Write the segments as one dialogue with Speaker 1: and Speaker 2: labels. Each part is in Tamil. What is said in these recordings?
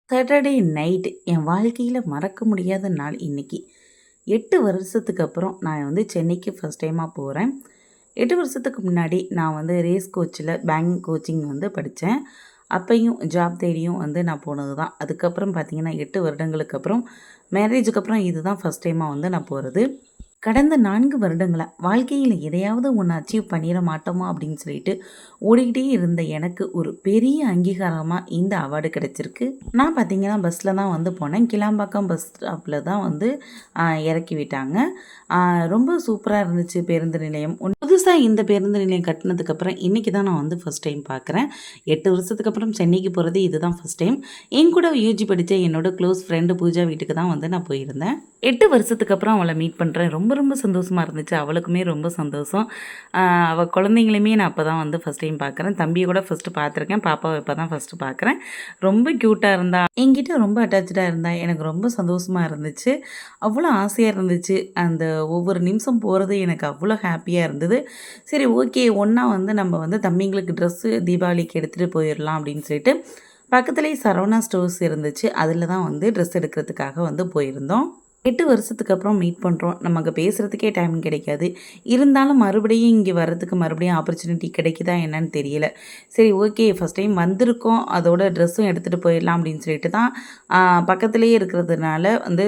Speaker 1: சாட்டர்டே நைட் என் வாழ்க்கையில் மறக்க முடியாத நாள் இன்னைக்கு. 8 வருஷத்துக்கு அப்புறம் நான் வந்து சென்னைக்கு ஃபர்ஸ்ட் டைமாக போகிறேன். 8 வருஷத்துக்கு முன்னாடி நான் வந்து ரேஸ் கோச்சில் பேங்கிங் கோச்சிங் வந்து படித்தேன். அப்பையும் ஜாப் தேடியும் வந்து நான் போனது தான். அதுக்கப்புறம் பார்த்தீங்கன்னா 8 வருடங்களுக்கு அப்புறம் மேரேஜுக்கு அப்புறம் இதுதான் ஃபர்ஸ்ட் டைமாக வந்து நான் போகிறது. கடந்த 4 வருடங்களா வாழ்க்கையில் எதையாவது ஒன்று அச்சீவ் பண்ணிட மாட்டோமா அப்படின்னு சொல்லிட்டு ஓடிக்கிட்டே இருந்த எனக்கு ஒரு பெரிய அங்கீகாரமாக இந்த அவார்டு கிடச்சிருக்கு. நான் பார்த்தீங்கன்னா பஸ்ஸில் தான் வந்து போனேன். கிளாம்பாக்கம் பஸ் ஸ்டாப்பில் தான் வந்து இறக்கி விட்டாங்க. ரொம்ப சூப்பராக இருந்துச்சு பேருந்து நிலையம். புதுசாக இந்த பேருந்து நிலையம் கட்டினதுக்கப்புறம் இன்றைக்கி தான் நான் வந்து ஃபஸ்ட் டைம் பார்க்குறேன். 8 வருஷத்துக்கு அப்புறம் சென்னைக்கு போகிறது இதுதான் ஃபஸ்ட் டைம். என் கூட யூஜி படித்த என்னோட க்ளோஸ் ஃப்ரெண்டு பூஜா வீட்டுக்கு தான் வந்து நான் போயிருந்தேன். 8 வருஷத்துக்கு அப்புறம் அவளை மீட் பண்ணுறேன். ரொம்ப ரொம்ப சந்தோஷமாக இருந்துச்சு. அவளுக்குமே ரொம்ப சந்தோஷம். அவள் குழந்தைங்களையுமே நான் அப்போ தான் வந்து ஃபஸ்ட் டைம் பார்க்குறேன். தம்பியை கூட ஃபஸ்ட்டு பார்த்துருக்கேன். பாப்பாவை இப்போ தான் ஃபஸ்ட்டு பார்க்குறேன். ரொம்ப க்யூட்டாக இருந்தா, என்கிட்ட ரொம்ப அட்டாச்சாக இருந்தா. எனக்கு ரொம்ப சந்தோஷமாக இருந்துச்சு. அவ்வளோ ஆசையாக இருந்துச்சு. அந்த ஒவ்வொரு நிமிஷம் போகிறது எனக்கு அவ்வளோ ஹாப்பியாக இருந்தது. சரி, ஓகே, ஒன்றா வந்து நம்ம வந்து தம்பிங்களுக்கு ட்ரெஸ்ஸு தீபாவளிக்கு எடுத்துகிட்டு போயிடலாம் அப்படின்னு சொல்லிட்டு பக்கத்துலேயே சரவணா ஸ்டோர்ஸ் இருந்துச்சு. அதில் தான் வந்து ட்ரெஸ் எடுக்கிறதுக்காக வந்து போயிருந்தோம். 8 வருஷத்துக்கு அப்புறம் மீட் பண்ணுறோம். நமக்கு பேசுகிறதுக்கே டைம் கிடைக்காது. இருந்தாலும் மறுபடியும் இங்கே வர்றதுக்கு மறுபடியும் ஆப்பர்ச்சுனிட்டி கிடைக்குதா என்னன்னு தெரியல. சரி, ஓகே, ஃபஸ்ட் டைம் வந்திருக்கோம், அதோட ட்ரெஸ்ஸும் எடுத்துகிட்டு போயிடலாம் அப்படின்னு சொல்லிட்டு தான் பக்கத்துலேயே இருக்கிறதுனால வந்து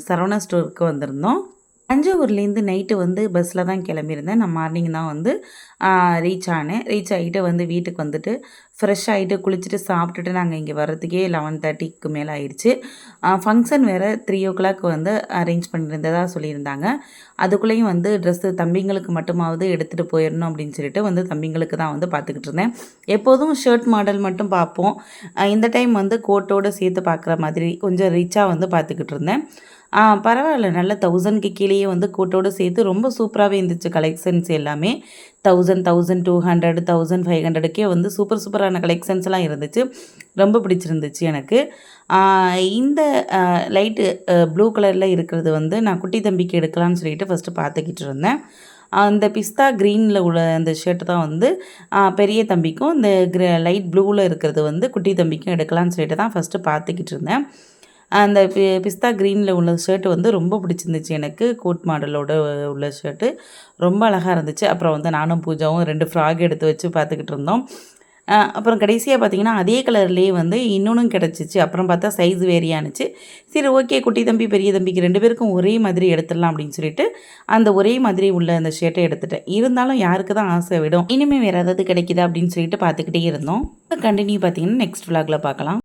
Speaker 1: சரவணா ஸ்டோருக்கு வந்திருந்தோம். தஞ்சாவூர்லேருந்து நைட்டு வந்து பஸ்ஸில் தான் கிளம்பியிருந்தேன். நான் மார்னிங் தான் வந்து ரீச் ஆனேன். ரீச் ஆகிட்டு வந்து வீட்டுக்கு வந்துட்டு ஃப்ரெஷ் ஆகிட்டு குளிச்சுட்டு சாப்பிட்டுட்டு நாங்கள் இங்கே வர்றதுக்கே 11:30க்கு மேலே ஆயிடுச்சு. ஃபங்க்ஷன் வேறு 3:00 வந்து அரேஞ்ச் பண்ணியிருந்ததா சொல்லியிருந்தாங்க. அதுக்குள்ளேயும் வந்து ட்ரெஸ்ஸு தம்பிங்களுக்கு மட்டுமாவது எடுத்துகிட்டு போயிடணும் அப்படின்னு சொல்லிட்டு வந்து தம்பிங்களுக்கு தான் வந்து பார்த்துக்கிட்டு இருந்தேன். எப்போதும் ஷர்ட் மாடல் மட்டும் பார்ப்போம். இந்த டைம் வந்து கோட்டோடு சேர்த்து பார்க்குற மாதிரி கொஞ்சம் ரிச்சாக வந்து பார்த்துக்கிட்டு இருந்தேன். பரவாயில்ல, நல்ல 1000க்கு கீழேயே வந்து கோட்டோடு சேர்த்து ரொம்ப சூப்பராகவே இருந்துச்சு கலெக்ஷன்ஸ் எல்லாமே. 1000, 1200, 1500க்கே வந்து சூப்பர் சூப்பரான கலெக்ஷன்ஸ்லாம் இருந்துச்சு. ரொம்ப பிடிச்சிருந்துச்சு எனக்கு. இந்த லைட்டு ப்ளூ கலரில் இருக்கிறது வந்து நான் குட்டி தம்பிக்கு எடுக்கலான்னு சொல்லிட்டு ஃபஸ்ட்டு பார்த்துக்கிட்டு இருந்தேன். அந்த பிஸ்தா க்ரீனில் உள்ள அந்த ஷர்ட்டு தான் வந்து பெரிய தம்பிக்கும், இந்த லைட் ப்ளூவில் இருக்கிறது வந்து குட்டி தம்பிக்கும் எடுக்கலான்னு சொல்லிட்டு தான் ஃபஸ்ட்டு பார்த்துக்கிட்டு இருந்தேன். அந்த பிஸ்தா க்ரீனில் உள்ள ஷர்ட்டு வந்து ரொம்ப பிடிச்சிருந்துச்சு எனக்கு. கோட் மாடலோட உள்ள ஷர்ட்டு ரொம்ப அழகாக இருந்துச்சு. அப்புறம் வந்து நானும் பூஜாவும் 2 ஃப்ராக் எடுத்து வச்சு பார்த்துக்கிட்டு இருந்தோம். அப்புறம் கடைசியாக பார்த்திங்கன்னா அதே கலர்லேயே வந்து இன்னொன்றும் கிடச்சிச்சு. அப்புறம் பார்த்தா சைஸ் வேரியானுச்சு. சரி, ஓகே, குட்டி தம்பி பெரிய தம்பிக்கு 2 பேருக்கும் ஒரே மாதிரி எடுத்துடலாம் அப்படின்னு சொல்லிட்டு அந்த ஒரே மாதிரி உள்ள அந்த ஷர்ட்டை எடுத்துட்டேன். இருந்தாலும் யாருக்கு தான் ஆசை விடும், இனிமேல் வேறு ஏதாவது கிடைக்குதா அப்படின்னு சொல்லிட்டு பார்த்துக்கிட்டே இருந்தோம். கண்டினியூ பார்த்திங்கன்னா நெக்ஸ்ட் விலாகில் பார்க்கலாம்.